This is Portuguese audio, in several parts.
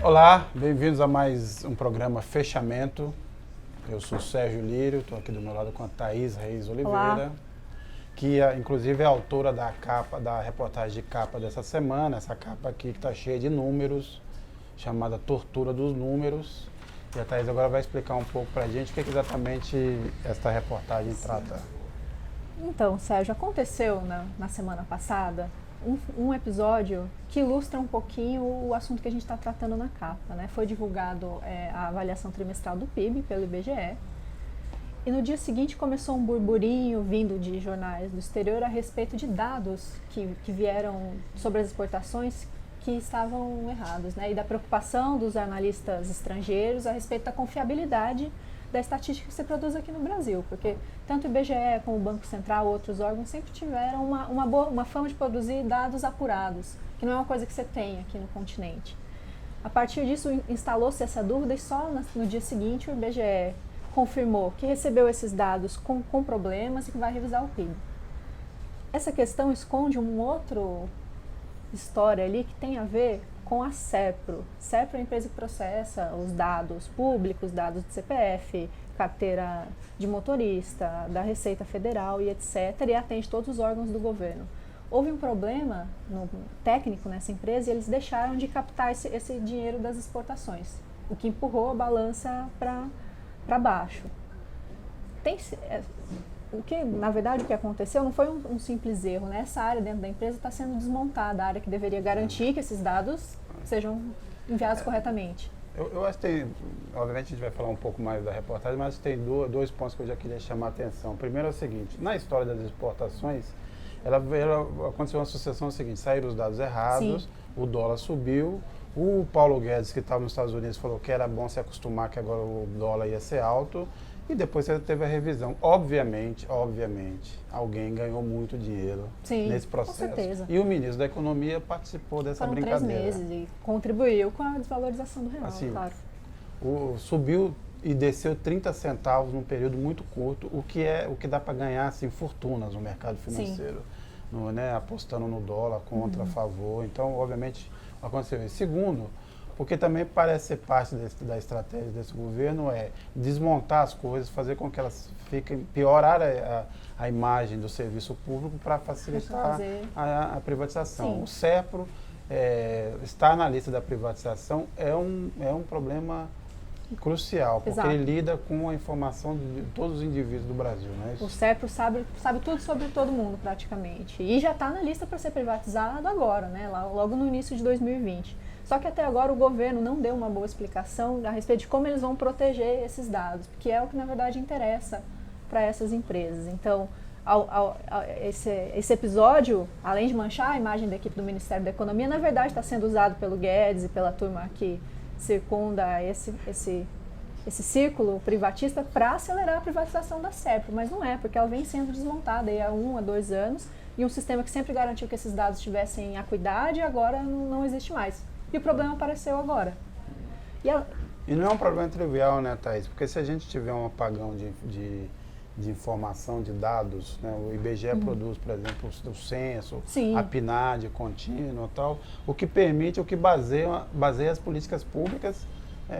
Olá, bem-vindos a mais um programa Fechamento. Eu sou o Sérgio Lírio, estou aqui do meu lado com a Thaís Reis Oliveira, Olá. que inclusive é a autora da capa, da reportagem de capa dessa semana, essa capa aqui que está cheia de números, chamada Tortura dos Números. E a Thaís agora vai explicar um pouco para a gente o que exatamente esta reportagem trata. Então, Sérgio, aconteceu na semana passada um episódio que ilustra um pouquinho o assunto que a gente está tratando na capa, né? Foi divulgado a avaliação trimestral do PIB pelo IBGE e no dia seguinte começou um burburinho vindo de jornais do exterior a respeito de dados que vieram sobre as exportações que estavam errados, né? E da preocupação dos analistas estrangeiros a respeito da confiabilidade da estatística que se produz aqui no Brasil, porque tanto o IBGE como o Banco Central, outros órgãos sempre tiveram uma fama de produzir dados apurados, que não é uma coisa que você tem aqui no continente. A partir disso, instalou-se essa dúvida e só no dia seguinte o IBGE confirmou que recebeu esses dados com problemas e que vai revisar o PIB. Essa questão esconde uma outra história ali que tem a ver com a SERPRO. SERPRO é a empresa que processa os dados públicos, dados de CPF, carteira de motorista, da Receita Federal e etc. e atende todos os órgãos do governo. Houve um problema técnico nessa empresa e eles deixaram de captar esse dinheiro das exportações, o que empurrou a balança para baixo. Na verdade, o que aconteceu não foi um simples erro, né? Essa área dentro da empresa está sendo desmontada, a área que deveria garantir que esses dados sejam enviados corretamente. Eu acho que tem, obviamente a gente vai falar um pouco mais da reportagem, mas tem dois pontos que eu já queria chamar a atenção. O primeiro é o seguinte, na história das exportações, aconteceu uma sucessão seguinte, saíram os dados errados, sim, o dólar subiu, o Paulo Guedes, que estava nos Estados Unidos, falou que era bom se acostumar que agora o dólar ia ser alto, e depois você teve a revisão. Obviamente, alguém ganhou muito dinheiro, sim, nesse processo. Com certeza. E o ministro da Economia participou dessa brincadeira. Foram 3 meses e contribuiu com a desvalorização do real, assim, claro. Subiu e desceu 30 centavos num período muito curto, o que dá para ganhar assim, fortunas no mercado financeiro, né, apostando no dólar, contra, a favor. Então, obviamente, aconteceu isso. Segundo, porque também parece ser parte da estratégia desse governo é desmontar as coisas, fazer com que elas fiquem, piorar a imagem do serviço público para facilitar a privatização. Sim. O SERPRO estar na lista da privatização é um problema crucial, porque ele lida com a informação de todos os indivíduos do Brasil. Né? O SERPRO sabe tudo sobre todo mundo praticamente e já está na lista para ser privatizado agora, né? Logo no início de 2020. Só que até agora o governo não deu uma boa explicação a respeito de como eles vão proteger esses dados, porque é o que na verdade interessa para essas empresas. Então, esse episódio, além de manchar a imagem da equipe do Ministério da Economia, na verdade está sendo usado pelo Guedes e pela turma que circunda esse círculo privatista para acelerar a privatização da SERPRO, mas não é, porque ela vem sendo desmontada há 1 a 2 anos e um sistema que sempre garantiu que esses dados estivessem acuidade agora não existe mais. E o problema apareceu agora. E não é um problema trivial, né, Thaís? Porque se a gente tiver um apagão de informação, de dados, né, o IBGE produz, por exemplo, o censo, sim, a PNAD contínua e tal, o que permite, o que baseia as políticas públicas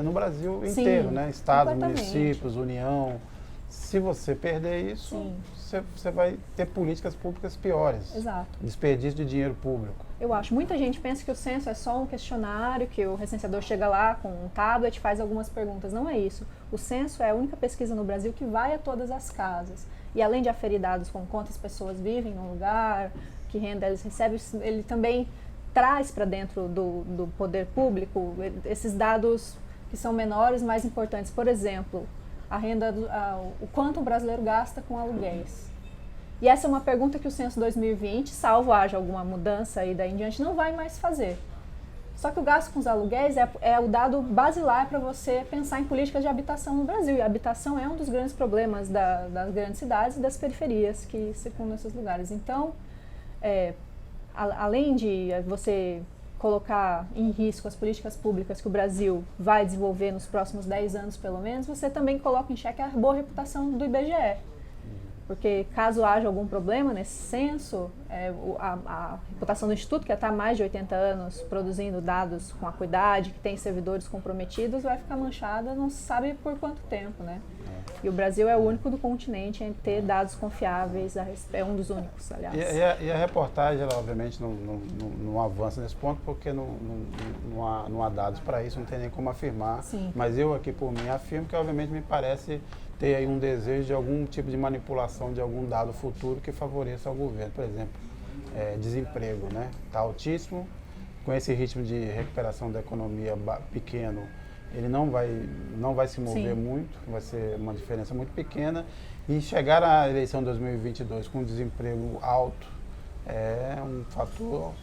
no Brasil inteiro, sim, né? Estados, municípios, União. Se você perder isso, você vai ter políticas públicas piores. Exato. Desperdício de dinheiro público. Eu acho. Muita gente pensa que o censo é só um questionário, que o recenseador chega lá com um tablet e faz algumas perguntas. Não é isso. O censo é a única pesquisa no Brasil que vai a todas as casas. E além de aferir dados como quantas pessoas vivem no lugar, que renda eles recebem, ele também traz para dentro do poder público esses dados que são menores, mais importantes. Por exemplo, a renda, o quanto o brasileiro gasta com aluguéis. E essa é uma pergunta que o Censo 2020, salvo haja alguma mudança aí daí em diante, não vai mais fazer. Só que o gasto com os aluguéis é o dado basilar para você pensar em políticas de habitação no Brasil. E a habitação é um dos grandes problemas das grandes cidades e das periferias que circundam esses lugares. Então, além de você colocar em risco as políticas públicas que o Brasil vai desenvolver nos próximos 10 anos, pelo menos, você também coloca em xeque a boa reputação do IBGE. porque caso haja algum problema nesse censo, a reputação do Instituto, que está há mais de 80 anos produzindo dados com acuidade, que tem servidores comprometidos, vai ficar manchada não se sabe por quanto tempo, né? E o Brasil é o único do continente em ter dados confiáveis, é um dos únicos, aliás. E a reportagem, ela obviamente não avança nesse ponto, porque não há dados para isso, não tem nem como afirmar. Sim. Mas eu aqui por mim afirmo que obviamente me parece ter aí um desejo de algum tipo de manipulação de algum dado futuro que favoreça ao governo. Por exemplo, desemprego, né? Está altíssimo, com esse ritmo de recuperação da economia pequeno, ele não vai se mover Sim. muito, vai ser uma diferença muito pequena. E chegar à eleição de 2022 com desemprego alto é um fator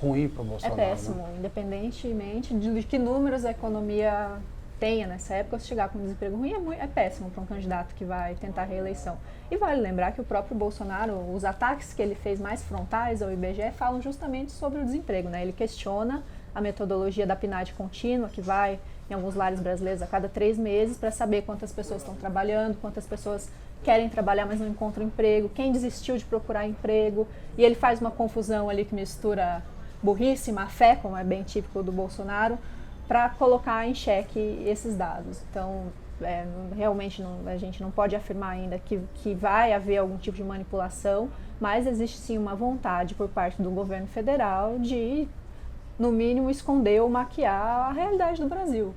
ruim para o Bolsonaro. É péssimo, né? Independentemente de que números a economia tenha nessa época, se chegar com desemprego ruim é péssimo para um candidato que vai tentar a reeleição. E vale lembrar que o próprio Bolsonaro, os ataques que ele fez mais frontais ao IBGE falam justamente sobre o desemprego, né? Ele questiona a metodologia da PNAD contínua, que vai em alguns lares brasileiros a cada 3 meses, para saber quantas pessoas estão trabalhando, quantas pessoas querem trabalhar, mas não encontram emprego, quem desistiu de procurar emprego. E ele faz uma confusão ali que mistura burrice, má fé, como é bem típico do Bolsonaro, para colocar em xeque esses dados. Então, realmente a gente não pode afirmar ainda que vai haver algum tipo de manipulação, mas existe sim uma vontade por parte do governo federal de, no mínimo, esconder ou maquiar a realidade do Brasil.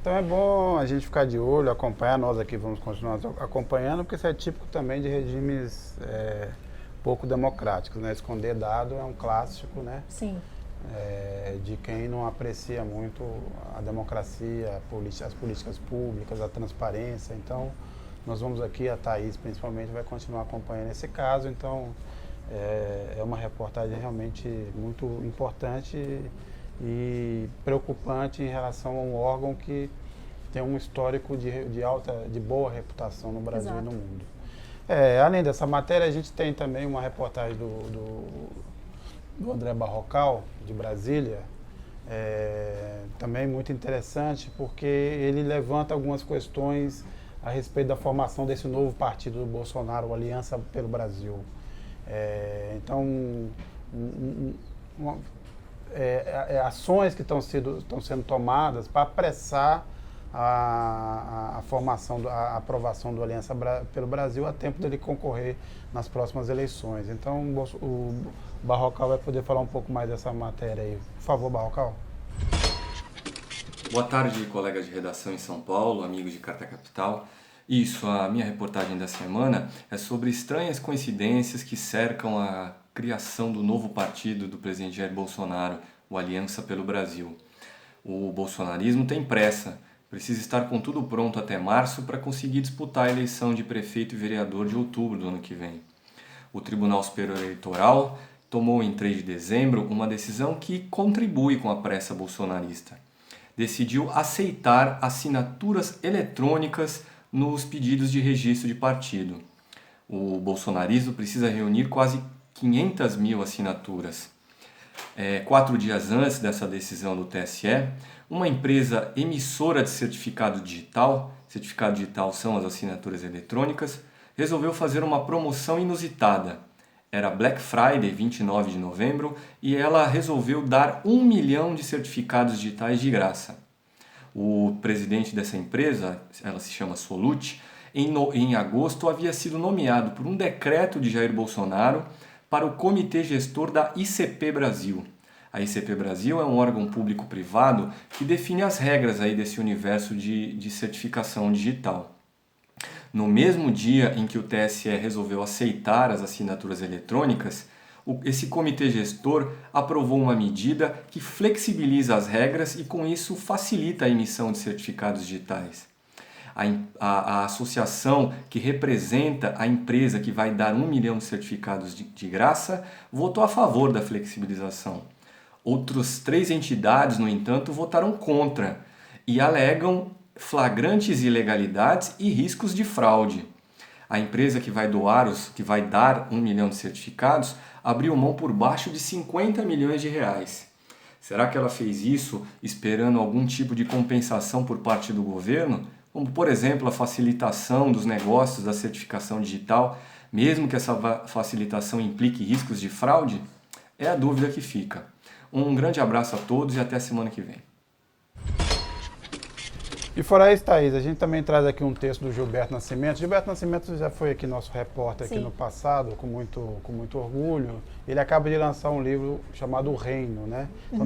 Então é bom a gente ficar de olho, acompanhar, nós aqui vamos continuar acompanhando, porque isso é típico também de regimes pouco democráticos, né? Esconder dado é um clássico, né? Sim. De quem não aprecia muito a democracia, as políticas públicas, a transparência. Então, nós vamos aqui, a Thaís principalmente vai continuar acompanhando esse caso. Então, é uma reportagem realmente muito importante e preocupante em relação a um órgão que tem um histórico de boa reputação no Brasil Exato. e no mundo. Além dessa matéria, a gente tem também uma reportagem do André Barrocal, de Brasília, também muito interessante, porque ele levanta algumas questões a respeito da formação desse novo partido do Bolsonaro, o Aliança pelo Brasil. Então, ações que estão sendo tomadas para apressar a formação, a aprovação do Aliança pelo Brasil a tempo dele concorrer nas próximas eleições. Então, o Barrocal vai poder falar um pouco mais dessa matéria aí. Por favor, Barrocal. Boa tarde, colegas de redação em São Paulo, amigos de Carta Capital. Isso, a minha reportagem da semana é sobre estranhas coincidências que cercam a criação do novo partido do presidente Jair Bolsonaro, o Aliança pelo Brasil. O bolsonarismo tem pressa, precisa estar com tudo pronto até março para conseguir disputar a eleição de prefeito e vereador de outubro do ano que vem. O Tribunal Superior Eleitoral tomou em 3 de dezembro uma decisão que contribui com a pressa bolsonarista. Decidiu aceitar assinaturas eletrônicas nos pedidos de registro de partido. O bolsonarismo precisa reunir quase 500 mil assinaturas. 4 dias antes dessa decisão do TSE, uma empresa emissora de certificado digital são as assinaturas eletrônicas, resolveu fazer uma promoção inusitada. Era Black Friday, 29 de novembro, e ela resolveu dar 1 milhão de certificados digitais de graça. O presidente dessa empresa, ela se chama Solute, em agosto havia sido nomeado por um decreto de Jair Bolsonaro para o Comitê Gestor da ICP Brasil. A ICP Brasil é um órgão público-privado que define as regras aí desse universo de certificação digital. No mesmo dia em que o TSE resolveu aceitar as assinaturas eletrônicas, esse comitê gestor aprovou uma medida que flexibiliza as regras e, com isso, facilita a emissão de certificados digitais. A associação que representa a empresa que vai dar 1 milhão de certificados de graça votou a favor da flexibilização. Outras 3 entidades, no entanto, votaram contra e alegam flagrantes ilegalidades e riscos de fraude. A empresa que vai dar 1 milhão de certificados abriu mão por baixo de 50 milhões de reais. Será que ela fez isso esperando algum tipo de compensação por parte do governo? Como, por exemplo, a facilitação dos negócios da certificação digital, mesmo que essa facilitação implique riscos de fraude? É a dúvida que fica. Um grande abraço a todos e até a semana que vem. E fora isso, Thaís, a gente também traz aqui um texto do Gilberto Nascimento. Gilberto Nascimento já foi aqui nosso repórter aqui no passado, com muito orgulho. Ele acaba de lançar um livro chamado O Reino, né? Então,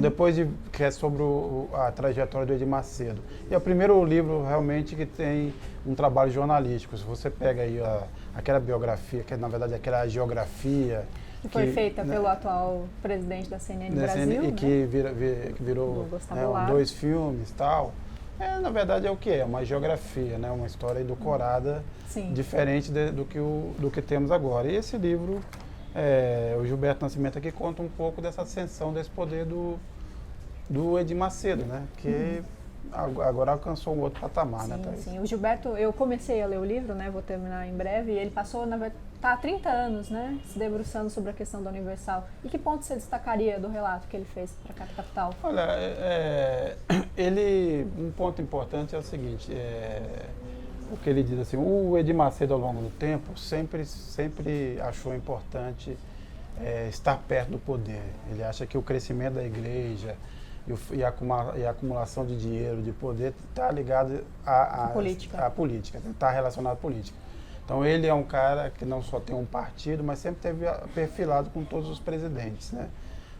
que é sobre a trajetória do Edir Macedo. E é o primeiro livro realmente que tem um trabalho jornalístico. Se você pega aí aquela biografia, que é na verdade aquela geografia... Que foi feita pelo atual presidente da CNN Brasil, e né? que virou 2 filmes e tal. Na verdade é o que é, uma geografia, né? Uma história edulcorada, diferente do que temos agora. E esse livro, o Gilberto Nascimento aqui conta um pouco dessa ascensão desse poder do Edir Macedo, né? Que agora alcançou um outro patamar, né, Thaís? Sim, o Gilberto, eu comecei a ler o livro, né? Vou terminar em breve, e ele passou, tá há 30 anos, né? Se debruçando sobre a questão da Universal. E que ponto você destacaria do relato que ele fez para a Carta Capital? Olha, um ponto importante é o seguinte, o que ele diz assim, o Edir Macedo ao longo do tempo sempre achou importante estar perto do poder. Ele acha que o crescimento da igreja e a acumulação de dinheiro, de poder, está ligado à política, está relacionado à política. Então ele é um cara que não só tem um partido, mas sempre teve perfilado com todos os presidentes, né?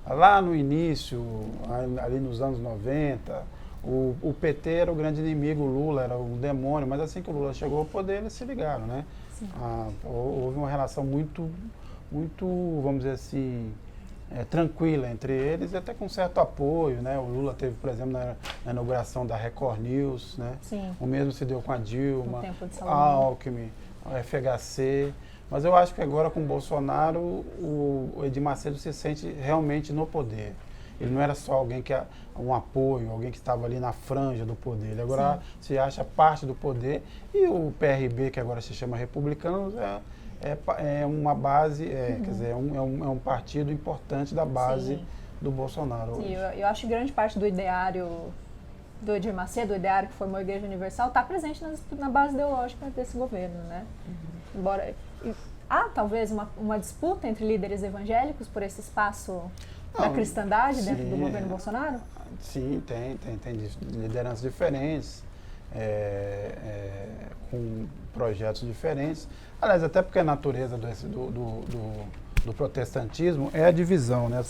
Lá no início, ali nos anos 90, o PT era o grande inimigo, o Lula era o demônio, mas assim que o Lula chegou ao poder, eles se ligaram, né? Houve uma relação muito, vamos dizer assim, tranquila entre eles, e até com certo apoio, né? O Lula teve, por exemplo, na inauguração da Record News, né? Sim. O mesmo se deu com a Dilma, a Alckmin, o FHC, mas eu acho que agora com o Bolsonaro o Edir Macedo se sente realmente no poder. Ele não era só alguém um apoio, alguém que estava ali na franja do poder. Ele agora se acha parte do poder, e o PRB, que agora se chama Republicanos, é uma base, quer dizer, é um partido importante da base do Bolsonaro. Sim, eu acho que grande parte do ideário do Edir Macedo, o ideário que formou a Igreja Universal, está presente na base ideológica desse governo, né? Embora há talvez uma disputa entre líderes evangélicos por esse espaço da cristandade dentro do governo Bolsonaro? Sim, tem lideranças diferentes, com projetos diferentes. Aliás, até porque a natureza do protestantismo é a divisão, né?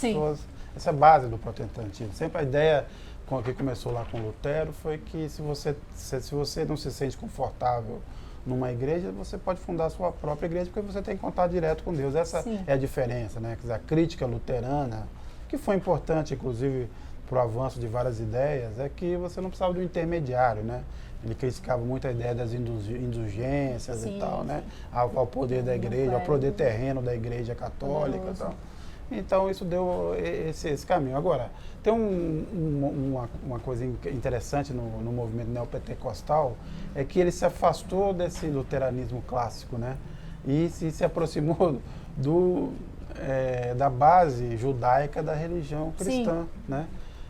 Essa é a base do protestantismo. Sempre a ideia que começou lá com Lutero foi que se você não se sente confortável numa igreja, você pode fundar a sua própria igreja, porque você tem contato direto com Deus. Essa é a diferença, né? Quer dizer, a crítica luterana, que foi importante, inclusive, para o avanço de várias ideias, é que você não precisava de um intermediário, né? Ele criticava muito a ideia das indulgências e tal, né? Ao poder da igreja, ao poder terreno da igreja católica e tal. Então, isso deu esse caminho. Agora, tem uma coisa interessante no movimento neopentecostal, é que ele se afastou desse luteranismo clássico, né? E se aproximou da base judaica da religião cristã, né?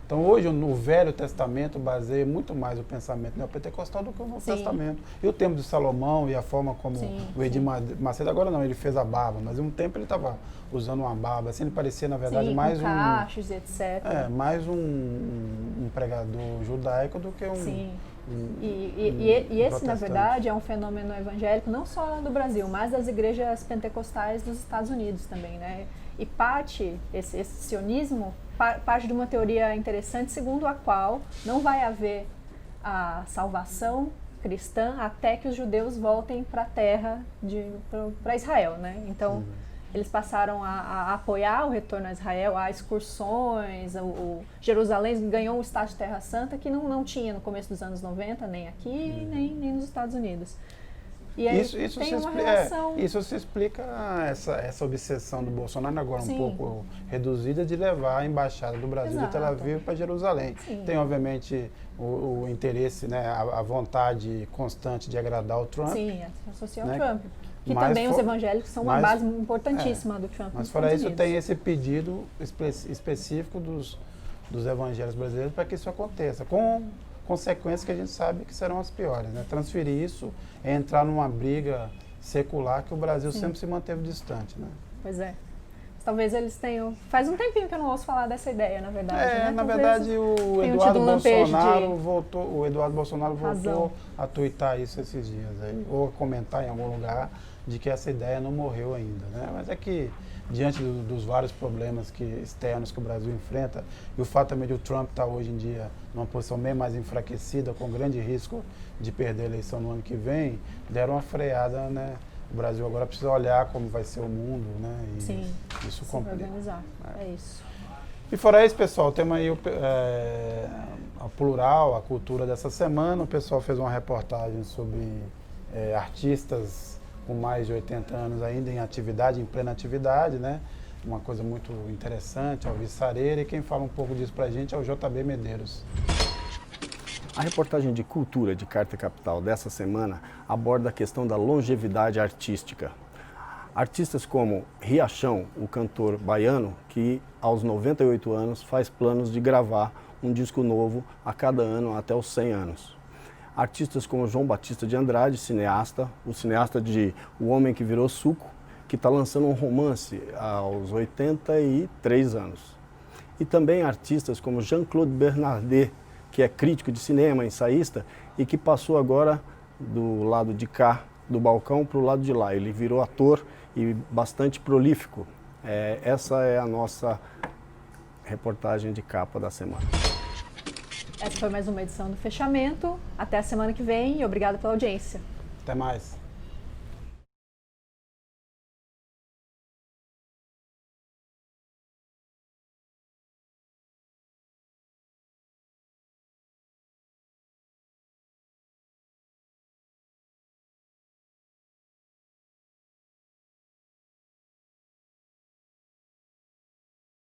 Então, hoje, no Velho Testamento baseia muito mais o pensamento neopentecostal do que o Novo Testamento. E o tempo de Salomão e a forma como o Edir Macedo, agora não, ele fez a barba, mas um tempo ele estava usando uma barba, assim, ele parecia, na verdade, mais com cachos, etc. Mais um pregador judaico do que E esse, na verdade, é um fenômeno evangélico não só do Brasil, mas das igrejas pentecostais dos Estados Unidos também, né? E esse sionismo parte de uma teoria interessante, segundo a qual não vai haver a salvação cristã até que os judeus voltem para a terra, para Israel, né? Então, eles passaram a apoiar o retorno a Israel, há excursões, Jerusalém ganhou um status de Terra Santa que não tinha no começo dos anos 90, nem aqui, nem nos Estados Unidos. E aí isso se explica essa obsessão do Bolsonaro, agora um pouco reduzida, de levar a embaixada do Brasil de Tel Aviv para Jerusalém. Tem, obviamente, o interesse, né, a vontade constante de agradar o Trump. Sim, associar ao Trump. Que também os evangélicos são uma base importantíssima do Trump. Mas fora isso, tem esse pedido específico dos evangélicos brasileiros para que isso aconteça, com consequências que a gente sabe que serão as piores, né? Transferir isso é entrar numa briga secular que o Brasil sempre se manteve distante, né? Pois é. Talvez eles tenham... Faz um tempinho que eu não ouço falar dessa ideia, na verdade. Né? Na Talvez verdade, o Eduardo Bolsonaro voltou a tuitar isso esses dias aí, ou a comentar em algum lugar de que essa ideia não morreu ainda, né? Mas é que, diante dos vários problemas externos que o Brasil enfrenta, e o fato também de o Trump estar hoje em dia numa posição bem mais enfraquecida, com grande risco de perder a eleição no ano que vem, deram uma freada, né? O Brasil agora precisa olhar como vai ser o mundo, né? E sim, isso complica. Organizar. É isso. E fora isso, pessoal, temos aí a Plural, a cultura dessa semana. O pessoal fez uma reportagem sobre artistas com mais de 80 anos ainda em atividade, em plena atividade, né? Uma coisa muito interessante, Alvi Sareira, e quem fala um pouco disso pra gente é o JB Medeiros. A reportagem de cultura de Carta Capital dessa semana aborda a questão da longevidade artística. Artistas como Riachão, o cantor baiano, que aos 98 anos faz planos de gravar um disco novo a cada ano até os 100 anos. Artistas como João Batista de Andrade, cineasta, o cineasta de O Homem que Virou Suco, que está lançando um romance aos 83 anos. E também artistas como Jean-Claude Bernardet, que é crítico de cinema, ensaísta, e que passou agora do lado de cá do balcão para o lado de lá. Ele virou ator e bastante prolífico. Essa é a nossa reportagem de capa da semana. Essa foi mais uma edição do Fechamento. Até a semana que vem e obrigado pela audiência. Até mais.